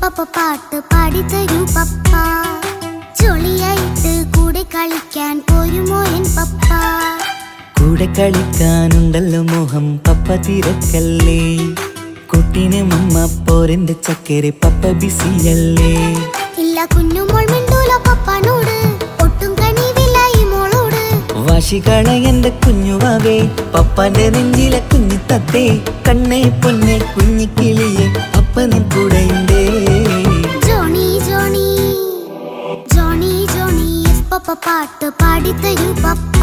പപ്പ പാട്ട് പാടിത്തരൂ പപ്പ. ജോളിയായിട്ട് കൂടെ കളിക്കാൻ പോരുമോ എൻ പപ്പ? കൂടെ കളിക്കാനുണ്ടല്ലോ മോഹം പപ്പ തിരക്കല്ലേ. കുട്ടീനെ മമ്മ പോരെന്റെ ചക്കരെ പപ്പ ബിസിയല്ലേ. ഇല്ല കുഞ്ഞുമോൾ മിണ്ടൂല പപ്പനോട്, ഒട്ടും കണിവില്ല ഈ മോളോട്. വാശികള എന്റെ കുഞ്ഞുവാവേ, പപ്പാന്റെ നെഞ്ചിലെ കുഞ്ഞിത്തത്തേ. കണ്ണേ പൊന്നെ കുഞ്ഞിക്കിളിയെ അപ്പനും കൂടെയുണ്ടേ. ജോണി ജോണി ജോണി ജോണി പപ്പ പാട്ട് പാടിത്തരൂ പപ്പ.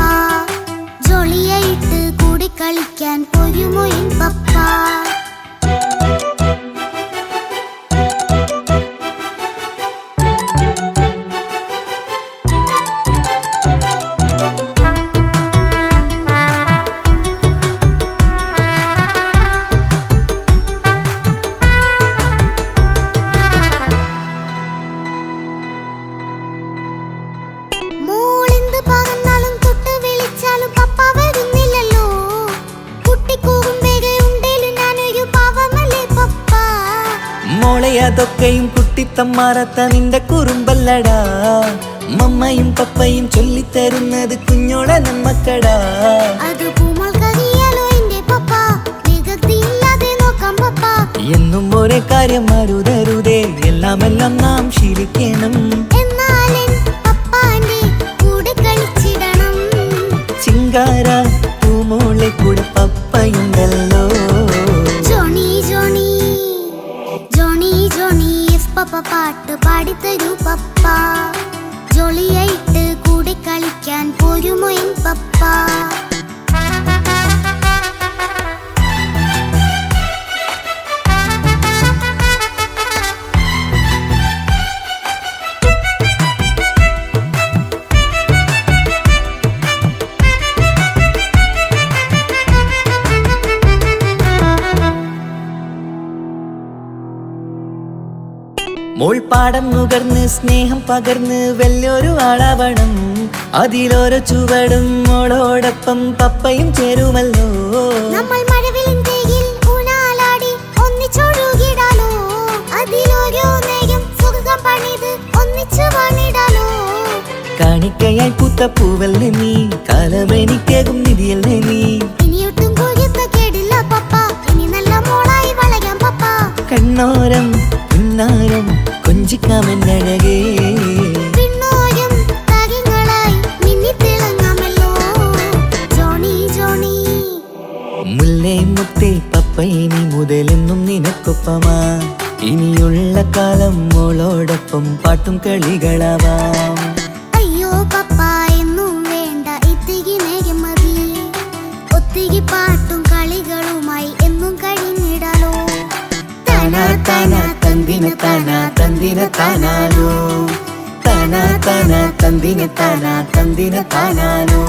ജോളിയായിട്ട് കൂടെ കളിക്കാൻ പോരുമോ എൻ പപ്പ? അതൊക്കെയും കുട്ടിത്തമ്മാറത്ത നിന്റെ കുറുമ്പല്ലടാ. മമ്മയും പപ്പയും ചൊല്ലിത്തരുന്നത് കുഞ്ഞോളെ നമ്മക്കടാ. എന്നും ഒരേ കാര്യം അരുതരുതേ, എല്ലാം എല്ലാം നാം ശീലിക്കണം. ചിങ്കാര പൂമോളെ കൂടെ പപ്പയുണ്ടല്ലോ. പപ്പ പാട്ട് പാടിത്തരൂ പപ്പ. ജോളിയായിട്ട് കൂടെ കളിക്കാൻ പോരുമോ എൻ പപ്പ? മോൾ പാടം നുകർന്ന് സ്നേഹം പകർന്ന് വലിയൊരു ആളാവണം. അതിലോരോ ചുവടും മോളോടൊപ്പം പപ്പയും ചേരുമല്ലോ. നമ്മൾ മഴവിലിൻ ഊനാലാടി ഒന്നിച്ചൊഴുകിടാലോ. അതിലോരോ നേരം സുഖം പണിത് ഒന്നിച്ചു വാണിടാലോ. കാണിക്കയായി പൂത്ത പൂവല്ലേ നീ, കാലമെനിക്കേകും നിധിയല്ലേ നീ. ഇനിയൊട്ടും കൂടിയത്ത കേടില്ല പപ്പ, ഇനി നല്ല മോളായി വളയാം പപ്പ. കണ്ണോരം പുന്നാരം കൊഞ്ചിക്കാമെന്നഴകേ. മുല്ലേ മുത്തേ പപ്പ ഇനി മുതലെന്നും നിനക്കൊപ്പമാ. ഇനിയുള്ള കാലം മോളോടൊപ്പം പാട്ടും കളികളാവാം. അയ്യോ പപ്പ എന്നും വേണ്ട ഇത്തിരി നേരം മതി. ഒത്തിരി പാട്ടും കളികളുമായി എന്നും കഴിഞ്ഞിടാലോ. താനാ താനാ തന്തിന താനാ തന്തിന താനാലോ. താനാ താനാ തന്തിന താനാ തന്തിന താനാലോ.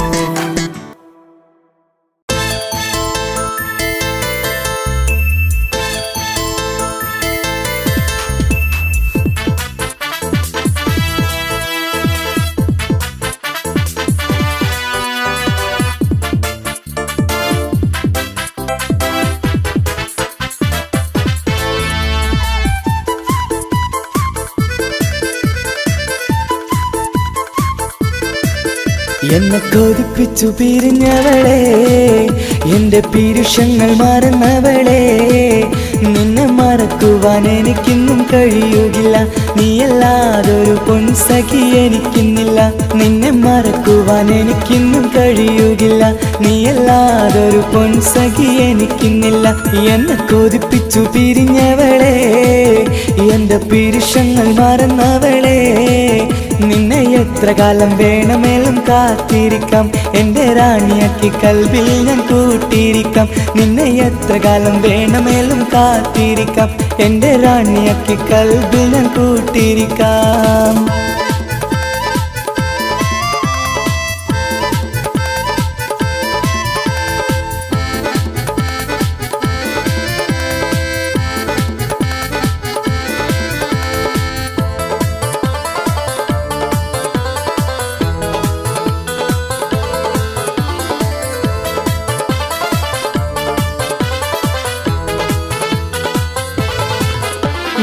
എന്നെ കൊതിപ്പിച്ചു പിരിഞ്ഞവളെ, എന്റെ പീരുഷങ്ങൾ മറന്നവളെ. നിന്നെ മറക്കുവാൻ എനിക്കിന്നും കഴിയുകില്ല, നീയല്ലാതൊരു പൊൻസഖി എനിക്കിന്നില്ല. നിന്നെ മറക്കുവാൻ എനിക്കിന്നും കഴിയുകില്ല, നീയല്ലാതൊരു പൊൻസഖി എനിക്കിന്നില്ല. എന്നെ കൊതിപ്പിച്ചു പിരിഞ്ഞവളെ, എന്റെ പീരുഷങ്ങൾ മറന്നവളെ. നിന്നെ എത്ര കാലം വേണമെങ്കിലും കാത്തിരിക്കാം, എന്റെ റാണിയാക്കി കൽവിൽ ഞാൻ കൂട്ടിയിരിക്കാം. നിന്നെ എത്ര കാലം വേണമെങ്കിലും കാത്തിരിക്കാം, എന്റെ റാണിയാക്കി കൽവിൽ ഞാൻ കൂട്ടിയിരിക്കാം.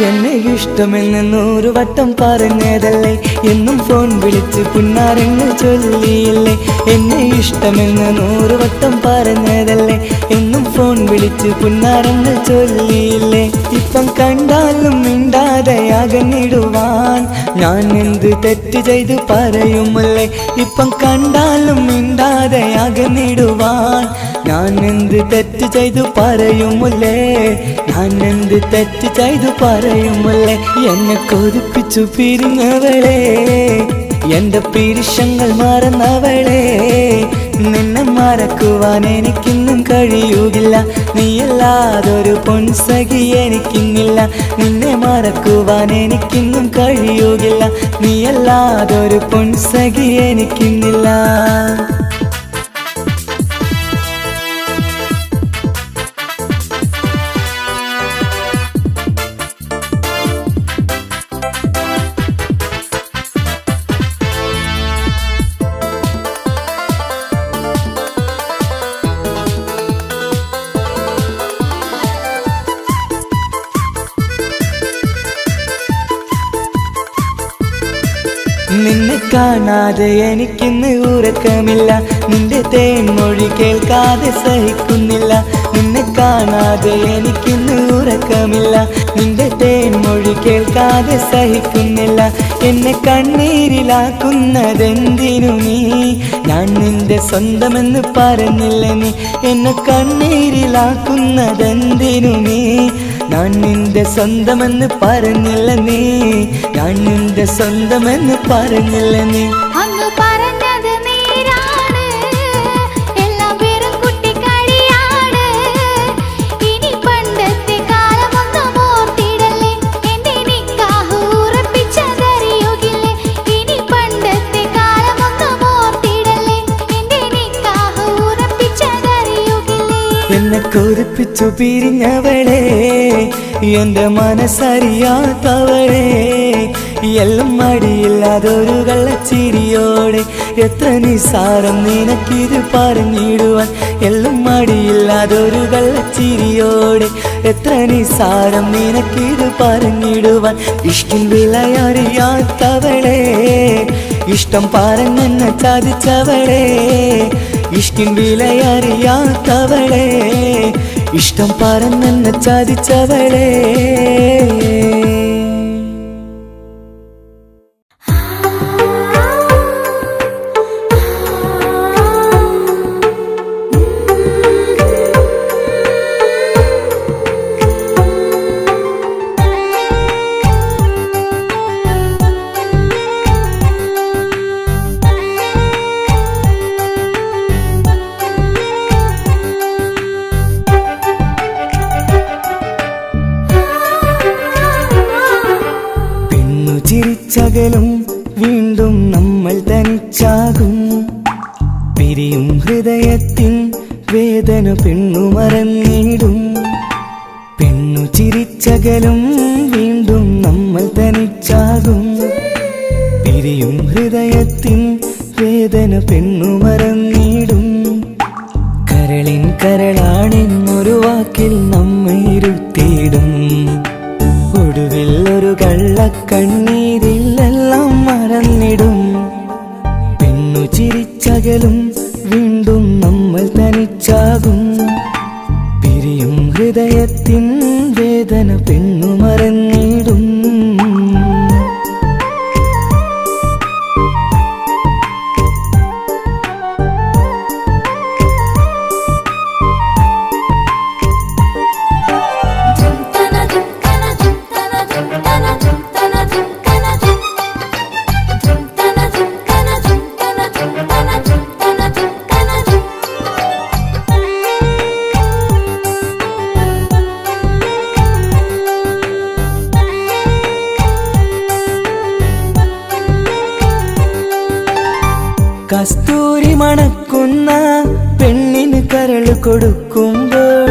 എന്നെ ഇഷ്ടമെന്ന് 100 വട്ടം പറഞ്ഞതല്ലേ, എന്നും ഫോൺ വിളിച്ച് പുന്നാരങ്ങൾ ചൊല്ലിയില്ലേ. എന്നെ ഇഷ്ടമെന്ന് 100 വട്ടം പറഞ്ഞതല്ലേ, എന്നും ഫോൺ വിളിച്ച് പുന്നാരങ്ങൾ ചൊല്ലിയില്ലേ. ഇപ്പം കണ്ടാലും മിണ്ടാതെ അകന്നിടുവാൻ ഞാൻ എന്ത് തെറ്റ് ചെയ്ത് പറയുമല്ലേ. ഇപ്പം കണ്ടാലും മിണ്ടാതെ അകന്നിടുവാൻ ഞാൻ എന്ത് തെറ്റ് ചെയ്തു പറയുമല്ലേ. ഞാൻ എന്ത് തെറ്റ് ചെയ്തു പറയുമല്ലേ. എന്നെ കൊതിപ്പിച്ചു പിരിഞ്ഞവളെ, എന്റെ പിരിശങ്ങൾ മറന്നവളെ. നിന്നെ മറക്കുവാൻ എനിക്കിന്നും കഴിയുകില്ല, നീയല്ലാതൊരു പൊൻസഖി എനിക്കിന്നില്ല. നിന്നെ മറക്കുവാൻ എനിക്കിന്നും കഴിയുകില്ല, നീയല്ലാതൊരു പൊൻസഖി എനിക്കിന്നില്ല. നിന്നെ കാണാതെ എനിക്കിന്ന് ഉറക്കമില്ല, നിന്റെ തേൻമൊഴി കേൾക്കാതെ സഹിക്കുന്നില്ല. നിന്നെ കാണാതെ എനിക്കിന്ന് ഉറക്കമില്ല, നിന്റെ തേൻമൊഴി കേൾക്കാതെ സഹിക്കുന്നില്ല. എന്നെ കണ്ണീരിലാക്കുന്നതെന്തിനു നീ, ഞാൻ നിന്റെ സ്വന്തമെന്ന് പറഞ്ഞില്ല നീ. എന്നെ കണ്ണീരിലാക്കുന്നതെന്തിനു നീ, ഞാൻ നിന്റെ സ്വന്തമെന്ന് പറഞ്ഞില്ല നീ. ഞാൻ നിന്റെ സ്വന്തമെന്ന് പറഞ്ഞില്ല നീ. അങ്ങ് പറഞ്ഞത് നേരാണ്, എല്ലാം വെറും കുട്ടിക്കളിയാണ്. ഇനി പണ്ടത്തെ കാലമൊന്നും ഓർത്തിടല്ലേ, എന്റെ നിക്കാഹ് ഉറപ്പിച്ചതറിയുകില്ലേ. ഇനി പണ്ടത്തെ കാലമൊന്നും ഓർത്തിടല്ലേ, എന്റെ നിക്കാഹ് ഉറപ്പിച്ചതറിയുകില്ലേ. എന്നെ കൊതിപ്പിച്ചു പിരിഞ്ഞവളെ, എന്റെ മനസ്സറിയാത്തവളെ. എല്ലാം മടിയില്ലാതൊരു കള്ളച്ചിരിയോടെ, എത്ര നിസാരം നിനക്കിത് പറഞ്ഞിടുവാൻ. എല്ലാം മടിയില്ലാതൊരു കള്ളച്ചിരിയോടെ, എത്ര നിസാരം നിനക്കിത് പറഞ്ഞിടുവാൻ. ഇഷ്കിൻ വിലയറിയാത്തവളെ, ഇഷ്ടം പറഞ്ഞെന്നെ ചതിച്ചവളെ. ഇഷ്കിൻ വിലയറിയാത്തവളെ, ഇഷ്ടം പറഞ്ഞെന്നെ ചതിച്ചവളെ. ചിരിച്ചകലും വീണ്ടും നമ്മൾ തനിച്ചാകും. പിരിയും ഹൃദയത്തിൻ വേദന പെണ്ണു മറന്നിടും. പെണ്ണു ചിരിച്ചകലും വീണ്ടും നമ്മൾ തനിച്ചാകും. പിരിയും ഹൃദയത്തിൻ വേദന പെണ്ണു മറന്നിടും. കരളിൻ കരളാണെന്നൊരു വാക്കിൽ നമ്മെ ഇരുത്തിയിടും. ഒടുവിൽ ഒരു കള്ളക്കണ്ണീരിലെല്ലാം മറന്നിടും. പെണ്ണു ചിരിച്ചകലും വീണ്ടും നമ്മൾ തനിച്ചാകും. പിരിയും ഹൃദയത്തിൻ വേദന പെണ്ണു മറന്നിടും. കസ്തൂരി മണക്കുന്ന പെണ്ണിന് കരൾ കൊടുക്കുമ്പോൾ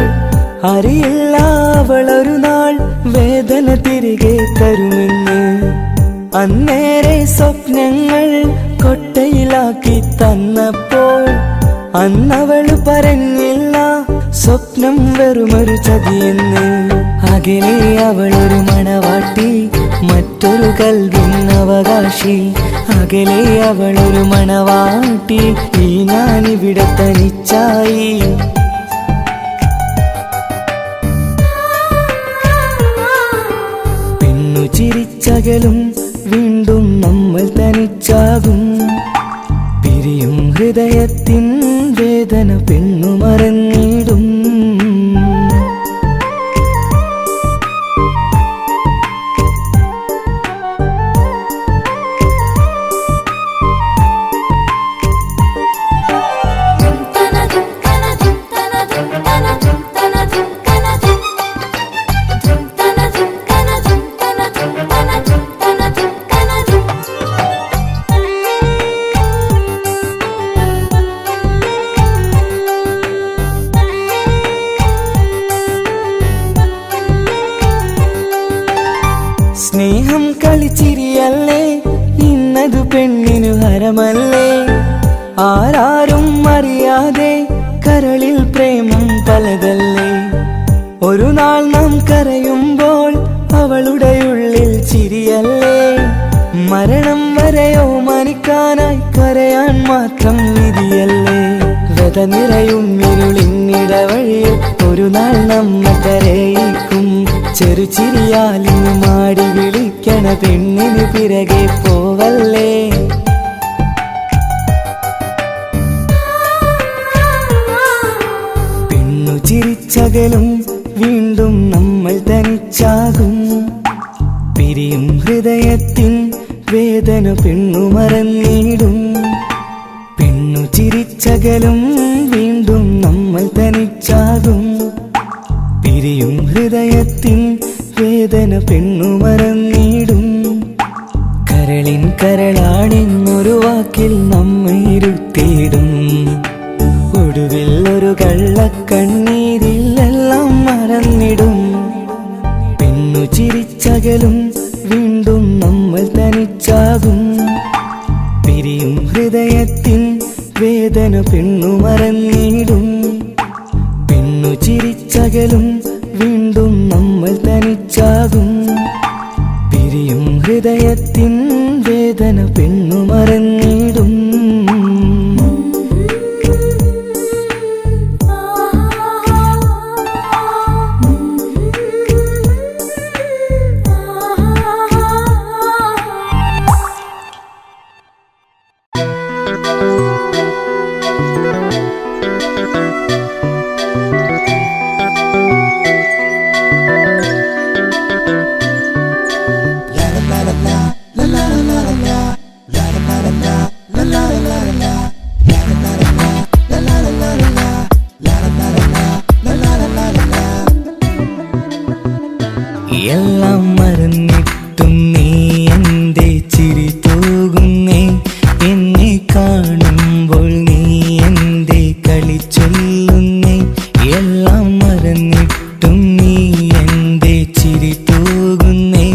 അറിയില്ല അവളൊരു നാൾ വേദന തിരികെ തരുമെന്ന്. അന്നേരെ സ്വപ്നങ്ങൾ കൊട്ടയിലാക്കി തന്നപ്പോൾ അന്നവള് പറഞ്ഞില്ല സ്വപ്നം വെറുമൊരു ചതിയെന്ന്. അകലെ അവളൊരു മണവാട്ടി, മറ്റൊരു കൽവിൻ അവകാശി. അകലെ അവളൊരു മണവാട്ടി, ഈ ഞാനിവിടെ തനിച്ചായി. പെണ്ണു ചിരിച്ചകലും വീണ്ടും നമ്മൾ തനിച്ചാകും. പിരിയും ഹൃദയത്തിൻ വേദന പെണ്ണു മറന്നിടും. സ്നേഹം കളിച്ചിരിയല്ലേ, ഇന്നതു പെണ്ണിനു ഹരമല്ലേ. ആരാരും അറിയാതെ കരളിൽ പ്രേമം പലതല്ലേ. ഒരു നാൾ നാം കരയുമ്പോൾ അവളുടെ ഉള്ളിൽ ചിരിയല്ലേ. മരണം വരെയോ മനിക്കാനായി കരയാൻ മാത്രം വിധിയല്ലേ. വ്യത നിറയും ഇരുളിന്നിടവഴിയിൽ ഒരു നാൾ നമ്മ കരയിക്കും. ചെറുചിരിയാലിന് മാടി വിളിക്കണ പെണ്ണിന് പിറകെ പോവല്ലേ. പെണ്ണു ചിരിച്ചകലും വീണ്ടും നമ്മൾ തനിച്ചാകും. പിരിയും ഹൃദയത്തിൻ വേദന പെണ്ണു മറന്നിടും. പെണ്ണു ചിരിച്ചകലും വീണ്ടും നമ്മൾ തനിച്ചാകും. പിരിയും ഹൃദയത്തിൻ വേദന പെണ്ണു മറന്നിടും. കരളിൻ കരളാണെന്നൊരു വാക്കിൽ നമ്മെ ഇരുത്തിയിടും. ഒടുവിൽ ഒരു കള്ളക്കണ്ണീരിൽ എല്ലാം മറന്നിടും. പെണ്ണു ചിരിച്ചകലും വീണ്ടും നമ്മൾ തനിച്ചാകും. പിരിയും ഹൃദയത്തിൻ വേദന പെണ്ണു മറന്നിടും. പെണ്ണു ചിരിച്ചകലും വീണ്ടും നമ്മൾ തനിച്ചാകും. പിരിയും ഹൃദയത്തിൻ വേദന പെണ്ണു മറന്നിടും. എല്ലാം മറന്നിട്ടും നീ എൻ്റെ ചിരി തൂകുന്നേ. എന്നെ കാണുമ്പോൾ നീ എൻ്റെ കളി ചൊല്ലുന്നേ. എല്ലാം മറന്നിട്ടും നീ എൻ്റെ ചിരി തൂകുന്നേ.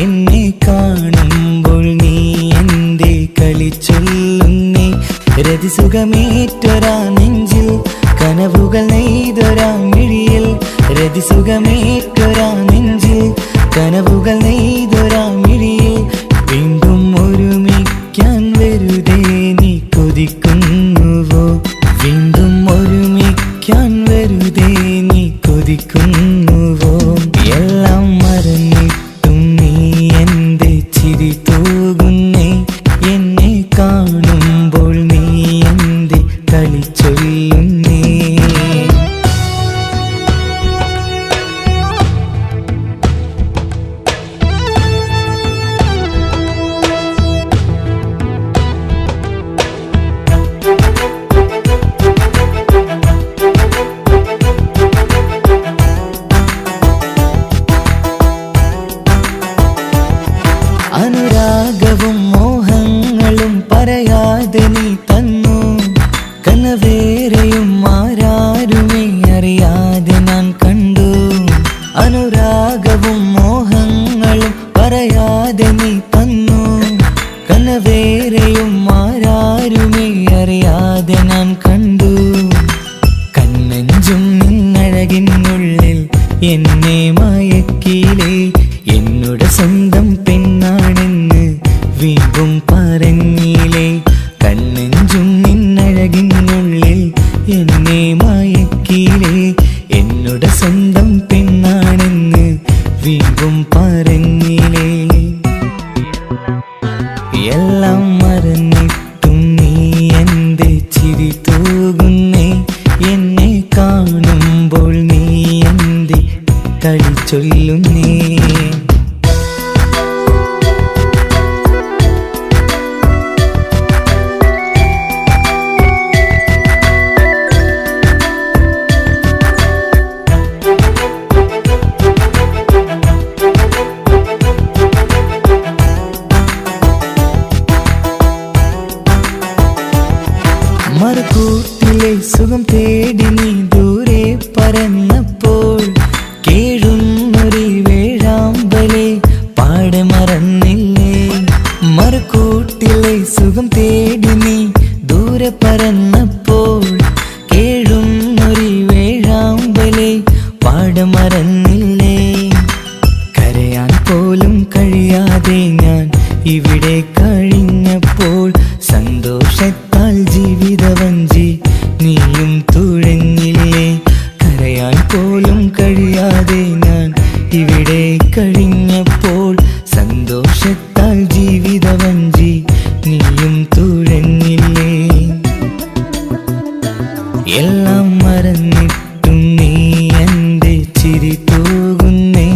എന്നെ കാണുമ്പോൾ നീ എൻ്റെ കളി ചൊല്ലുന്നേ. രതിസുഖമേറ്റൊരാ നെഞ്ചിൽ കനവുകൾ നെയ്തൊരാ മിഴിയിൽ. രതിസുഖമേറ്റൊരാ നെഞ്ചിൽ കനവുകൾ നെയ്തൊരാ മിഴിയിൽ. വീണ്ടും ഒരുമിക്കാൻ വെറുതെ നീ കൊതിക്കുന്നുവോ. വീണ്ടും ഒരുമിക്കാൻ വെറുതെ നീ കൊതിക്കുന്നുവോ. എല്ലാം മറന്നിട്ടും നീ എൻ്റെ ചിരി തൂകുന്നേ. എന്നെ കാണുമ്പോൾ നീ എൻ്റെ കളി ചൊല്ലുന്നേ. അനുരാഗവും മോഹങ്ങളും പറയാതെ നീ തന്നു. കനവേറെയും ആരാരുമേ അറിയാതെ ഞാൻ കണ്ടു. അനുരാഗവും മോഹങ്ങളും പറയാതെ നീ തന്നു. കനവേറെയും ആരാരുമേ അറിയാതെ ഞാൻ കണ്ടു. കണ്ണെഞ്ചും നിന്നഴകിനുള്ളിൽ എന്നെ മായ ഭൂമിയിലെ എല്ലാം മറന്നിട്ടും നീ എന്റെ ചിരി തൂകുന്നേ എന്നെ കാണുമ്പോൾ നീ എന്റെ കളി ചൊല്ലുന്നേ മറുകൂട്ടിലെ സുഖം തേടി നീ ദൂരെ പറന്നപ്പോൾ കേഴുന്നൊരു വേഴാമ്പലെ പാടെ മറന്നില്ലേ മറുകൂട്ടിലെ സുഖം തേടി നീ ദൂരെ പറന്നപ്പോൾ കേഴുന്നൊരു വേഴാമ്പലെ പാടെ മറന്നില്ലേ കരയാൻ പോലും കഴിയാതെ ഞാൻ ഇവിടെ കഴിഞ്ഞപ്പോൾ സന്തോഷത്താൽ ജീവിതവഞ്ചി നീയും തുഴഞ്ഞില്ലേ കരയാൻ പോലും കഴിയാതെ ഞാൻ ഇവിടെ കഴിഞ്ഞപ്പോൾ സന്തോഷത്താൽ ജീവിതവഞ്ചി നീയും തുഴഞ്ഞില്ലേ എല്ലാം മറന്നിട്ടും നീ എന്റെ ചിരി തൂകുന്നേ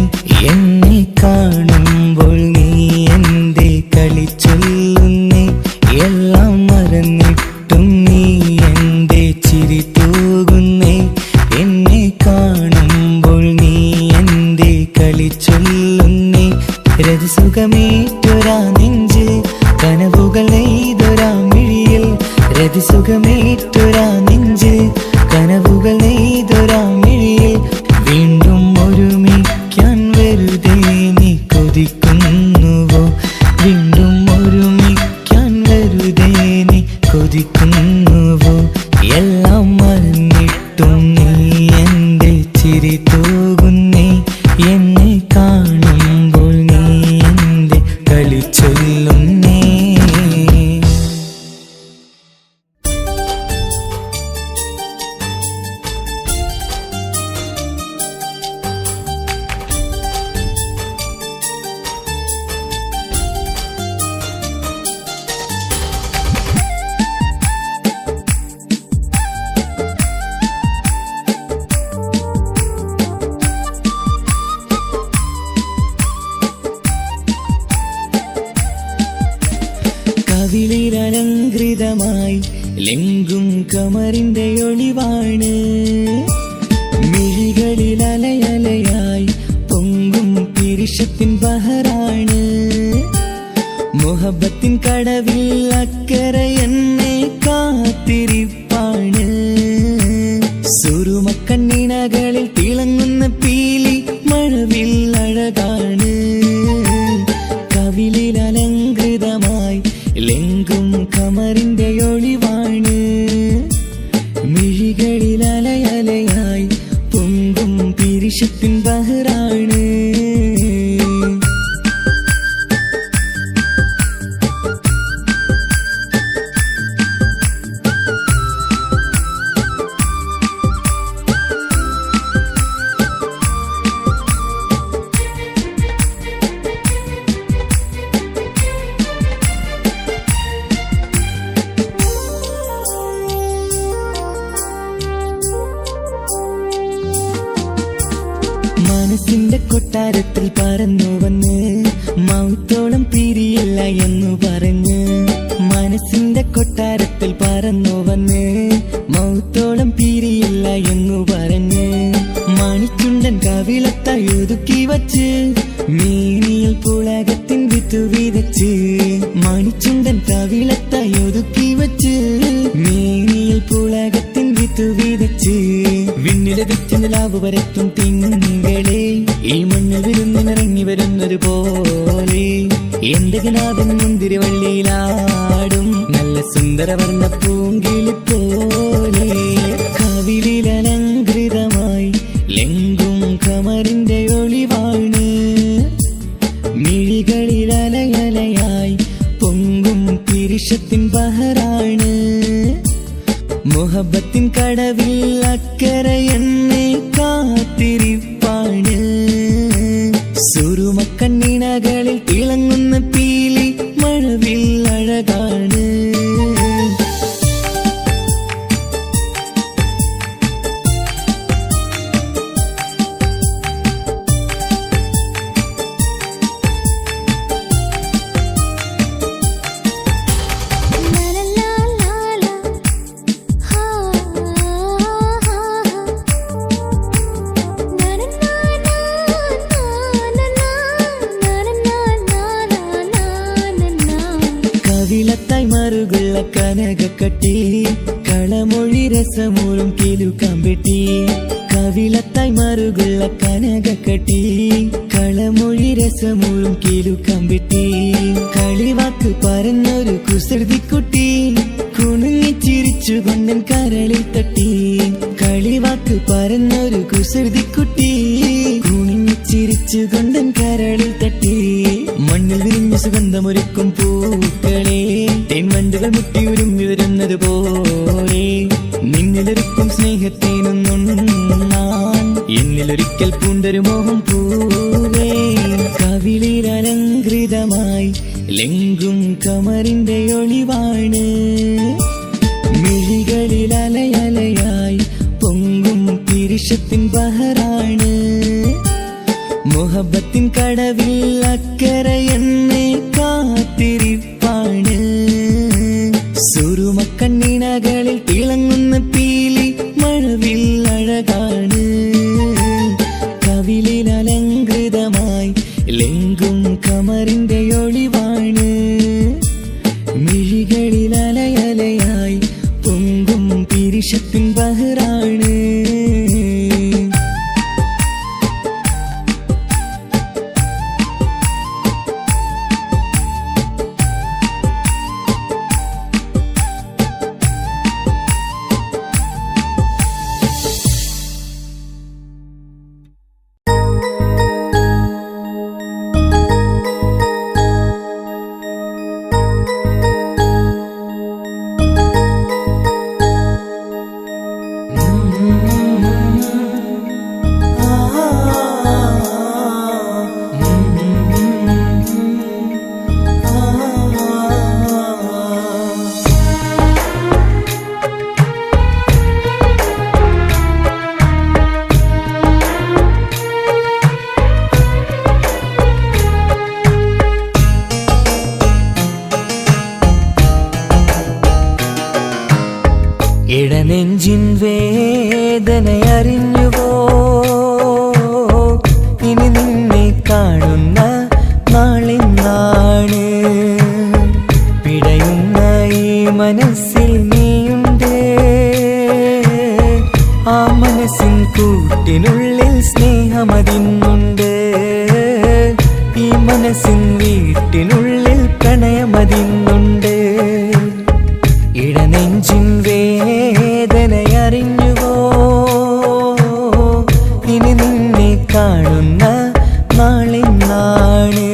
എന്നെ കാണുമ്പോൾ നീ എന്റെ കളി ചൊല്ലുന്നേ എല്ലാം മറന്നിട്ടും നീ എന്റെ ചിരി തൂകുന്നേ എന്നെ കാണുമ്പോൾ നീ എന്റെ കളി ചൊല്ലുന്നേ രതിസുഖമേറ്റൊരാ നെഞ്ചിൽ കനവുകൾ നെയ്തൊരാ മിഴിയിൽ രതിസുഖമേറ്റൊരാ നെഞ്ചിൽ കനവുകൾ നെയ്തൊരാ മിഴിയിൽ വീണ്ടും ഒരുമിക്കാൻ വെറുതെ നീ കൊതിക്കുന്നുവോ വീണ്ടും ഒരുമിക്കാൻ വെറുതെ നീ കൊതിക്കുന്നുവോ എല്ലാം മറന്നിട്ടും നീ എന്റെ ചിരി തൂകുന്നേ എന്നെ കാണുമ്പോൾ നീ എന്റെ കളി ചൊല്ലുന്നേ കവിളിലലങ്കൃതമായി ലെങ്കും കമറിന്റെ ഒളിവാണ് മിഴികളിൽ അലയലയായി പൊങ്കും പിരിശത്തിൻ ബഹറാണ് മുഹബത്തിൻ കടവിൽ അക്കരെ എന്നെ കാത്തിരിപ്പാണ് സുറുമക്കണ്ണിണകളിൽ തിളങ്ങുന്ന പീലി മഴവിൽ അഴകാണ് കവിളിൽ അലങ്കൃതമായി ലെങ്കും കമറിന്റെ ഒളിവാണ് മിഴികളിൽ അലയലയായി പൊങ്കും പിരിശത്തിൻ ബഹറാണ് മനസ്സിന്റെ കൊട്ടാരത്തിൽ പറന്നു വന്ന് മൗത്തോളം പിരിയില്ല എന്നു പറഞ്ഞ് മനസ്സിന്റെ കൊട്ടാരത്തിൽ പറന്നു വന്ന് മൗത്തോളം പിരിയില്ല എന്നു പറഞ്ഞ് മണിച്ചുണ്ടൻ കവിളത്തായി ഒതുക്കി വച്ച് മേനിയിൽ പുളകത്തിൻ വിത്തു വിതച്ച് മണിച്ചുണ്ടൻ കവിളത്തായി ഒതുക്കി വച്ച് മേനിയിൽ പുളകത്തിൻ വിത്തു വിതച്ച് വിണ്ണിലെ വിറ്റുനിലാവ് വരത്തും തിങ്കളെ ഈ മണ്ണിൽ വിരുന്നിനിറങ്ങി വരുന്നത് പോലെ എന്റെ കിനാവിൻ മുന്തിരിവള്ളിയിലാടും നല്ല സുന്ദരവർണ്ണ പൂങ്കിളി പോലെ കവിളിലലങ്കൃതമായി ലെങ്കും കമറിന്റെ ഒളിവാണ് മിഴികളിൽ അലയലയായി പൊങ്കും പിരിശത്തിൻ ബഹറാണ് മുഹബത്തിൻ കടവിൽ അക്കരെ എന്നെ കാത്തിരിപ്പാണ് സുറുമക്കണ്ണിണകൾ നീനകളിൽ തിളങ്ങുന്ന പീലി മഴവിൽ അഴകാണ്. കവിളത്തായി മറുകുള്ള കനകക്കട്ടി കളമൊഴി രസമൂറും കിലുക്കാമ്പെട്ടി. കവിളത്തായി മറുകുള്ള കനകക്കട്ടി കളമൊഴി രസമൂറും കിലുക്കാമ്പെട്ടി. കളിവാക്ക് പറഞ്ഞൊരു കുസൃതിക്കുട്ടി കുണുങ്ങിച്ചിരിച്ചു കൊണ്ടൻ കരളിൽ തട്ടി. കളിവാക്ക് പറഞ്ഞൊരു കുസൃതിക്കുട്ടി കുണുങ്ങിച്ചിരിച്ചു കൊണ്ടൻ കരളിൽ തട്ടി. മണ്ണിൽ വിരിഞ്ഞ സുഗന്ധമൊരുക്കും പൂക്കളെ തേൻവണ്ടുകൾ മുട്ടിയുരുമ്പി വരുന്നത് പോലെ നിന്നിലൊരുക്കും സ്നേഹത്തേനൊന്നുണ്ണാൻ എന്നിലൊരിക്കൽ പൂണ്ടൊരു മോഹം പൂവേ. കവിളിൽ അലങ്കൃതമായി ലെങ്കും കമറിന്റെ ഒളിവാണ്. മിഴികളിൽ അലയലയായി പൊങ്കും പിരിശത്തിൻ ബഹറാണ്. മുഹബത്തിൻ കടവിൽ അക്കരയെന്നെ കാത്തിരിപ്പാണ്. സുറുമക്കണ്ണീനകളിൽ തിളങ്ങുന്ന പീലി മഴവിൽ അഴകാണ്. കവിളിൽ അലങ്കൃതമായി ലെങ്കും കമറിന്റെ ഒളിവാണ്. മിഴികളിൽ അലയലയായി പൊങ്കും പിരിശത്തിൻ ബഹറാണ്. ഇടനെഞ്ചിൻ വേദനയറിഞ്ഞുവോ ഇനി നിന്നെ കാണുന്ന നാളിന്നാണ്. പിടയുന്ന ഈ മനസ്സിൽ നീയുണ്ട്. ആ മനസ്സിൻ കൂട്ടിനുള്ളിൽ സ്നേഹമതിന്നുണ്ട്. ഈ മനസ്സിൻ വീട്ടിനുള്ളിൽ പ്രണയമതിന്നുണ്ട്. ഇടനെഞ്ചിൻ വേദനയറിഞ്ഞുവോ ഇനി നിന്നെ കാണുന്ന നാളിന്നാണ്.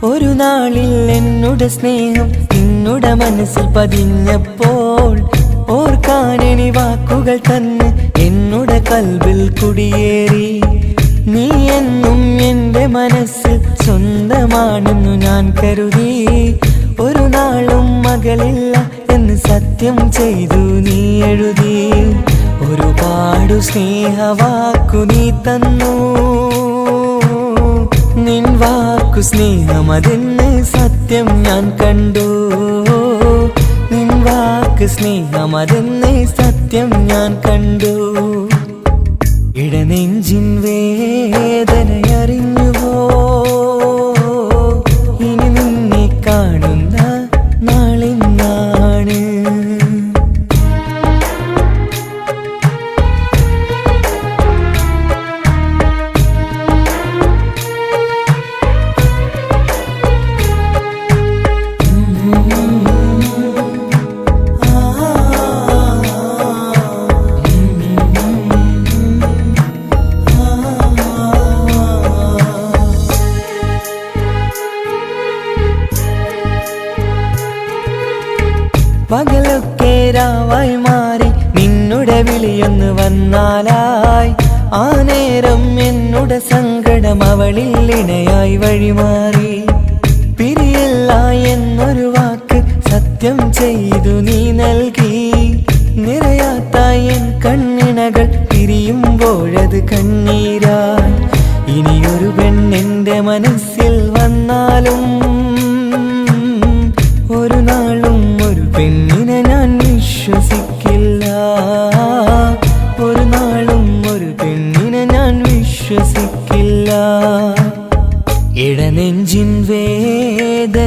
ഒരു നാളിൽ എന്നുടെ സ്നേഹം നിന്നുടെ മനസ്സിൽ പതിഞ്ഞപ്പോൾ ഓർക്കാനെനി വാക്കുകൾ തന്നെ എന്നുടെ കൽബിൽ കുടിയേറി. നീ എന്നും എന്റെ മനസ്സിൽ സ്വന്തമാണെന്നു ഞാൻ കരുതി. ഒരു നാളും മകളില്ല എന്ന് സത്യം ചെയ്തു നീ എഴുതി. ഒരുപാടു സ്നേഹവാക്കു നീ തന്നു. നിൻ വാക്കു സ്നേഹമതെന്ന് സത്യം ഞാൻ കണ്ടു. നിൻ വാക്ക് സ്നേഹമതെന്ന് സത്യം ഞാൻ കണ്ടു. ഇടനെഞ്ചിൻ വേദനയറിഞ്ഞുവോ ഇനി നിന്നെ കാണുന്ന നാളിന്നാണ്. പകലൊക്കെ രാവായി മാറി നിന്നുടെ വിളിയൊന്ന് വന്നാലായി ആ നേരം എന്നുടെ സങ്കടം അവളിൽ ഇണയായി വഴിമാറി പിരിയല്ല എന്നൊരു വാക്ക് സത്യം ചെയ്തു നീ നൽകി നിറയാത്ത എൻ കണ്ണിണകൾ പിരിയുമ്പോഴത് കണ്ണീരായി ഇനിയൊരു പെണ്ണെന്റെ മനസ്സിൽ വന്നാലും ഒരു നാളും ഒരു പെണ്ണിനെ ഞാൻ വിശ്വസിക്കില്ല ഒരു നാളും ഒരു പെണ്ണിനെ ഞാൻ വിശ്വസിക്കില്ല ഇടനെഞ്ചിൻ വേദനയറിഞ്ഞുവോ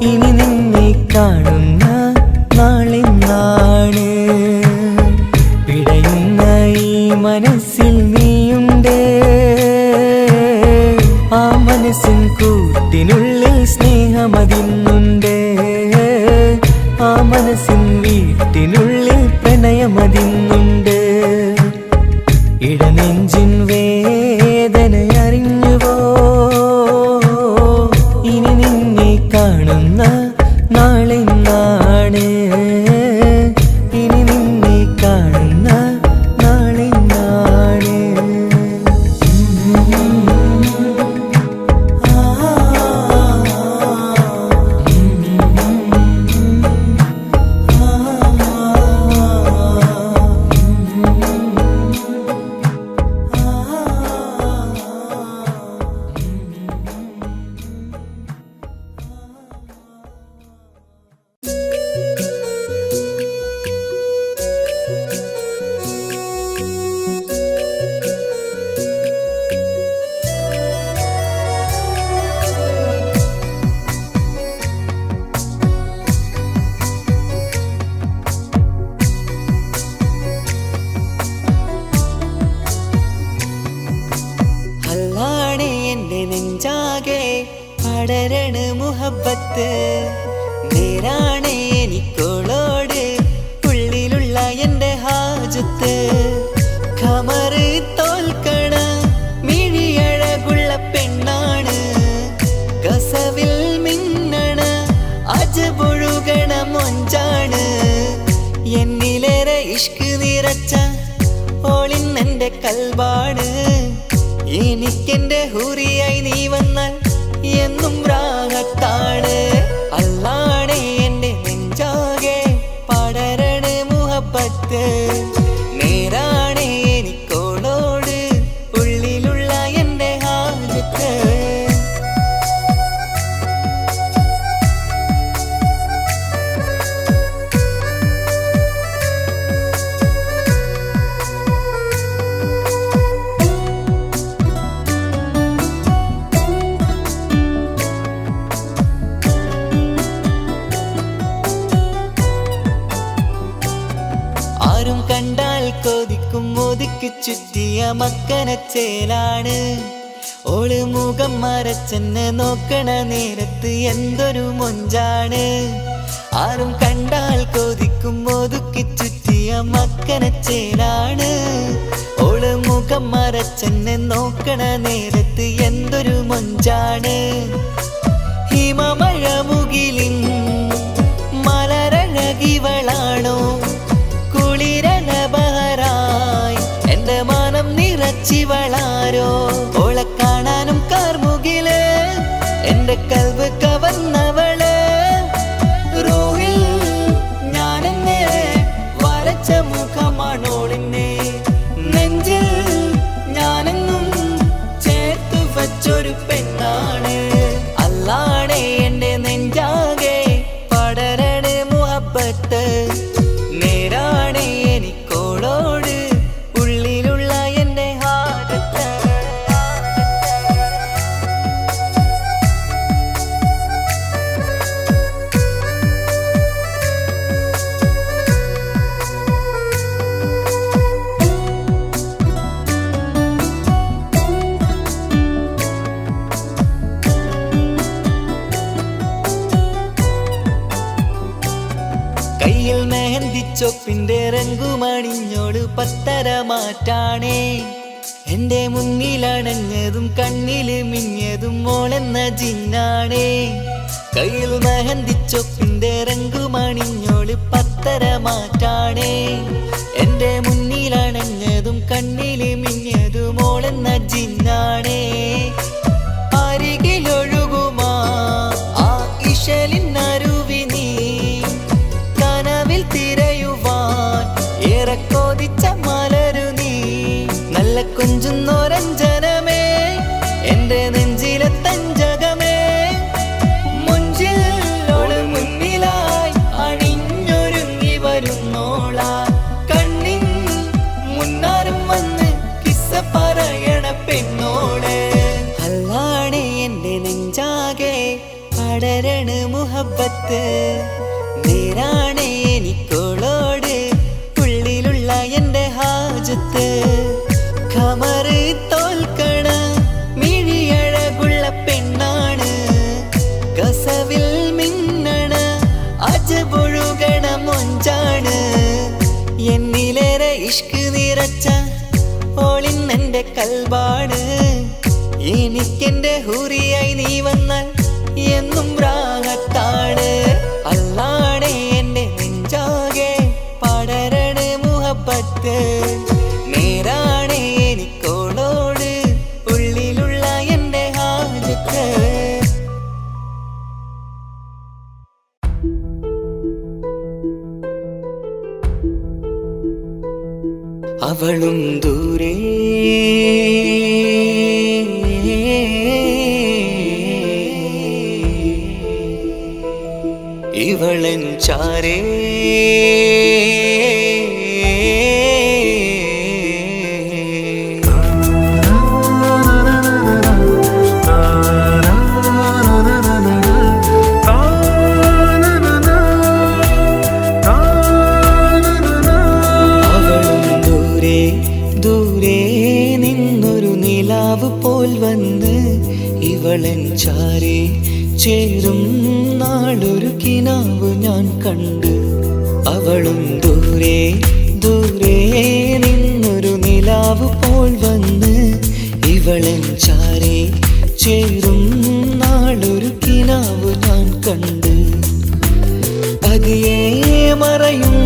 ഇനി നിന്നെ കാണുന്ന നാളിന്നാണ് പിടയുന്ന ഈ മനസ്സിൽ നീയുണ്ട് ആ മനസ്സിൻ കൂട്ടിനുള്ളിൽ സ്നേഹമതിന്നുണ്ട് ആ മനസ്സിൻ വീട്ടിനുള്ളിൽ പ്രണയമതിന്നുണ്ട് ഇടനെഞ്ചിൻ വേദനയറിഞ്ഞുവോ ഇനി നിന്നെ കാണുന്ന നാളിന്നാണ് ഇനി നിന്നെ കാണുന്ന നാളിന്നാണ് നെഞ്ചാകെ പടരണ മുഹബത്ത് നേരാണ് എനിക്കോളോട് ഉള്ളിലുള്ള എൻ്റെ ഹാജത്ത് ഖമറ് തോൽക്കണ മിഴിയഴകുള്ള പെണ്ണാണ് കസവിൽ മിന്നണ അജപൊഴുകണ മൊഞ്ചാണ് എന്നിലേറെ ഇഷ്ക് നിറച്ച ഓളിന്നെൻ്റെ കൽബാണ് എനിക്കെന്റെ ഹൂറിയായി നീ വന്നാൽ എന്നും രാഗത്താണ് അല്ലാണേ എൻ്റെ നെഞ്ചാകെ പടരണ മുഹബത്ത് നേരാണേ എനിക്കോളോട് ഉള്ളിലുള്ള എൻ്റെ ഹാജത്ത് കണ്ടാൽ കൊതിക്കും ഒതുക്കി ചുറ്റിയ മക്കനച്ചേലാണ് ഓള് മുഖം മറച്ചെന്നെ നോക്കണ നേരത്ത് എന്തൊരു മൊഞ്ചാണ് ആരും കണ്ടാൽ കൊതിക്കും ഒതുക്കി ചുറ്റിയ മക്കനച്ചേലാണ് ഓള് മുഖം മറച്ചെന്നെ നോക്കണ നേരത്ത് എന്തൊരു മൊഞ്ചാണ് ഹിമമഴ മുകിലിൻ മലരഴകിവളാണോ കുളിരനബഹരായി എന്റെ മാനം നിറച്ചിവളാരോ ഓളെ കാണാനും കാർമുകില് എന്റെ കൽവ് കവർന്നവള് റൂഹിൽ ഞാനെന്നെ വരച്ച മുഖമാണോളിന്നെ നെഞ്ചിൽ ഞാനെന്നും ചേർത്തു വച്ചൊരു പെണ്ണാണ് അല്ലാണേ എന്റെ നെഞ്ചാകെ പടരണ മുഹബത്ത് നേരാണേ എനിക്കോളോട് ഉള്ളിലുള്ള എൻ്റെ ഹാജത്ത് കയ്യിൽ മെഹന്തിച്ചൊപ്പിന്റെ രംഗുമണിഞ്ഞോട് പത്തര മാറ്റാണേ എന്റെ മുന്നിലണഞ്ഞതും കണ്ണില് മിഞ്ഞതും മോളെന്ന ജിന്നാണേ കയ്യിൽ മെഹന്തിച്ചൊപ്പിന്റെ രംഗുമണിഞ്ഞോള് പത്തര മാറ്റാണേ എന്റെ മുന്നിലണഞ്ഞതും കണ്ണില് മിഞ്ഞതും മോളെന്ന ജിന്നാണേ അരികിലൊഴുകുമാ ആ ഇശലിനരുവി നീ കനവിൽ തിരയുവാൻ ഏറെ കൊതിച്ച മലരു നീ നല്ല കൊഞ്ചുന്നോരഞ്ജനമേ എന്റെ നെഞ്ചിലെ തഞ്ചകമേ മുഞ്ചിലോള് മുന്നിലായി അണിഞ്ഞൊരുങ്ങി വരുന്നോളാ കണ്ണിൻ മുന്നാരും വന്ന് കിസ്സ പറയണ പെണ്ണോളെ അല്ലാണേ എന്റെ നെഞ്ചാകെ പടരണ മുഹബത്ത് നേരാണേ എനിക്കോളോട് ഉള്ളിലുള്ള എന്റെ ഹാജത്ത് ഖമറ് തോൽക്കണ മിഴിയഴകുള്ള പെണ്ണാണ് കസവിൽ മിന്നണ അജബൊഴുകണ മൊഞ്ചാണ് എന്നിലേറെ ഇഷ്ക് നിറച്ച ഓളിന്നെന്റെ കൽബാണ് എനിക്കെന്റെ ഹൂറിയായി നീ വന്നാൽ എന്നും രാഗത്താണ് അല്ലാണേ എന്റെ നെഞ്ചാകെ പടരണ മുഹബത്ത് നേരാണേ എനിക്കോളോട് ഉള്ളിലുള്ള എന്റെ ഹാജത്ത് അവളും ദൂരെ ഇവളൻ ചാരേ പോൽ വന്ന് ഇവളൻ ചാരേ ചേരും നാളൊരു കിനാവ് ഞാൻ കണ്ട് അവളും ദൂരെ ദൂരെ നിന്നൊരു നിലാവ് പോൽ വന്ന് ഇവളൻ ചാരേ ചേരും നാളൊരു കിനാവ് ഞാൻ കണ്ട് പതിയെ മറയും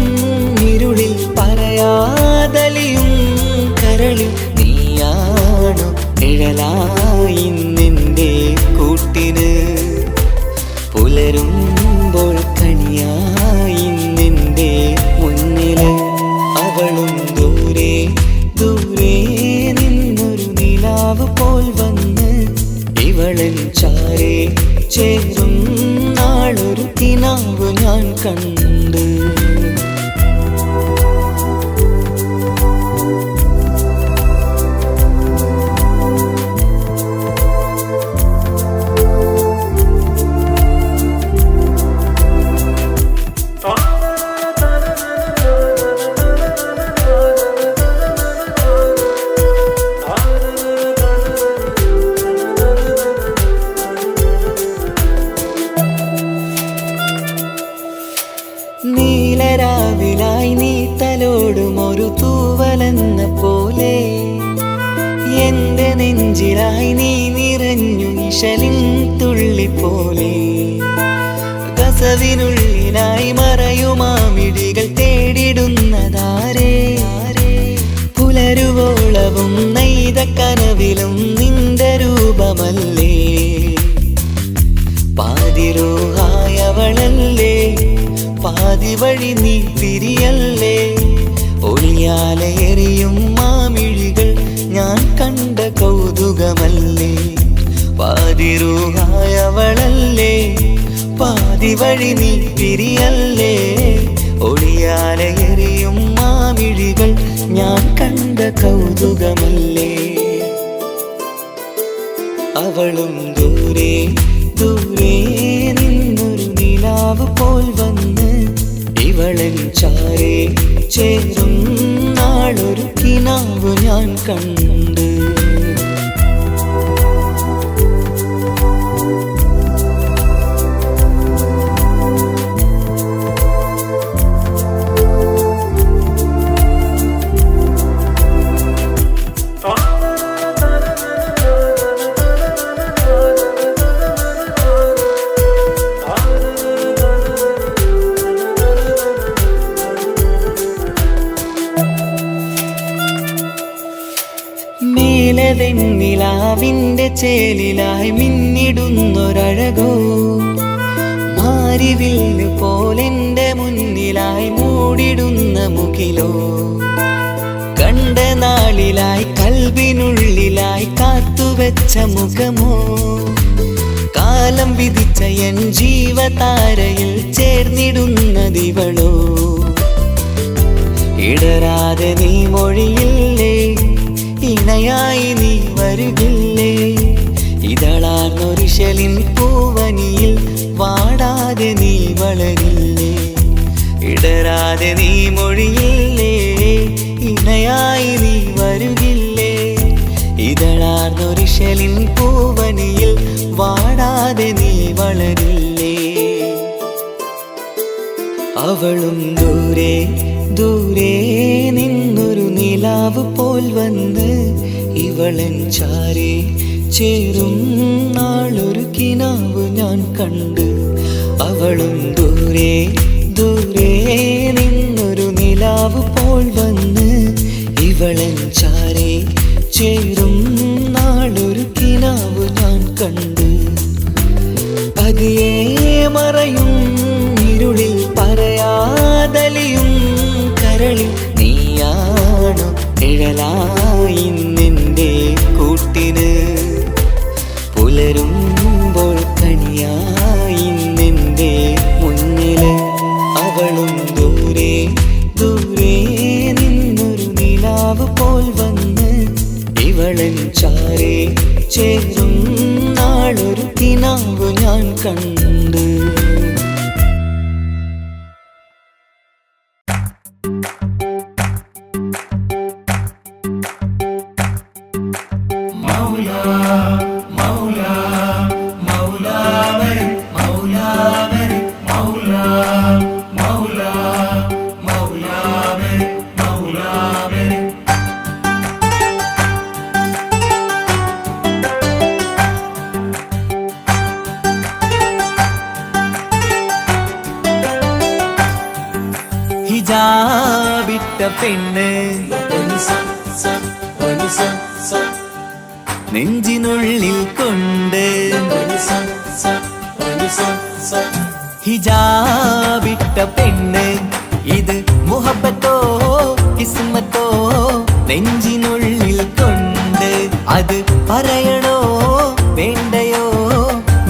ഇരുളിൽ പറയാതലിയും കരളിൽ നീയാണു നിഴലായി നിന്റെ കൂട്ടിന് പുലരുമ്പോൾ കണിയായി നിന്റെ മുന്നില് അവളും ദൂരെ ദൂരെ നിന്നൊരു നിലാവ് പോൽ വന്ന് ഇവളൻ ചാരേ ചേരും നാളൊരു കിനാവ് ഞാൻ കണ്ട് നീലരാവിലായി നീ തലോടും ഒരു തൂവലെന്ന പോലെ എന്റെ നെഞ്ചിലായി നീ നിറഞ്ഞു ഇശലിൻ തുള്ളി പോലെ കസവിനുള്ളിലായി മറയുമാമിടികൾ തേടിടുന്നതാരേ പുലരുവോളവും നെയ്ത കനവിലും നിന്റെ രൂപമല്ലേ പാതിരൂഹായവളല്ലേ പാതി വഴി നീ തിരിയല്ലേ ഒളിയാലെറിയും മാമിഴികൾ ഞാൻ കണ്ട കൗതുകമല്ലേ പാതിരൂഹായവളല്ലേ പാതി വഴി നീ തിരിയല്ലേ ഒളിയാലെറിയും മാമിഴികൾ ഞാൻ കണ്ട കൗതുകമല്ലേ അവളും ദൂരെ ദൂരെ നിന്നൊരു നിലാവ് പോൽ വന്ന് ഇവളൻ ചാരേ ചേരും നാളൊരു കിനാവ് ഞാൻ കണ്ട് പൂവിൻ്റെ ചേലിലായി മിന്നിടുന്നൊരഴകോ മാരിവില്ല് പോലെൻ്റെ മുന്നിലായി മൂടിടുന്ന മുകിലോ കണ്ട നാളിലായി കൽവിനുള്ളിലായി കാത്തുവെച്ച മുഖമോ കാലം വിധിച്ച എൻ ജീവതാരയിൽ ചേർന്നിടുന്നതിവളോ ഇടരാതെ നീ മൊഴിയില്ലേ ഇണയായി നീ വരുകില്ലേ ഇതളാർന്നൊരിശലിൻ പൂവനിയിൽ വാടാതെ നീ വളരില്ലേ ഇടരാതെ നീ മൊഴിയില്ലേ ഇണയായി നീ വരുകില്ലേ ഇതളാർന്നൊരിശലിൻ പൂവനിയിൽ വാടാതെ നീ വളരില്ലേ അവളും ദൂരെ ദൂരെ നിന്നൊരു നിലാവ് പോൽ വന്ന് ഇവളൻ ചാരെ ചേരും നാളൊരു കിനാവ് ഞാൻ കണ്ട് അവളും ദൂരെ ദൂരെ നിന്നൊരു നിലാവ് പോൽ വന്ന് ഇവളൻ ചാരെ ചേരും നാളൊരു കിനാവ് ഞാൻ കണ്ട് പതിയെ മറയും ഇരുളിൽ പറയാതലിയും കരളിൽ നീയാണോ നിഴലായി നിന്റെ കൂട്ടിന് പുലരുമ്പോൾ കണിയായി നിന്റെ മുന്നില് അവളും ദൂരെ ദൂരെ നിന്നൊരു നിലാവ് പോൽ വന്ന് ഇവളൻ ചാരെ ചേരും നാളൊരു കിനാവ് ഞാൻ കണ്ട് ഹിജാബിട്ട പെണ്ണ് നെഞ്ചിനുള്ളിൽ കൊണ്ട് ഹിജാബിട്ട പെണ്ണ് ഇത് മുഹബത്തോ കിസ്മത്തോ നെഞ്ചിനുള്ളിൽ കൊണ്ട് അത് പറയണോ വേണ്ടയോ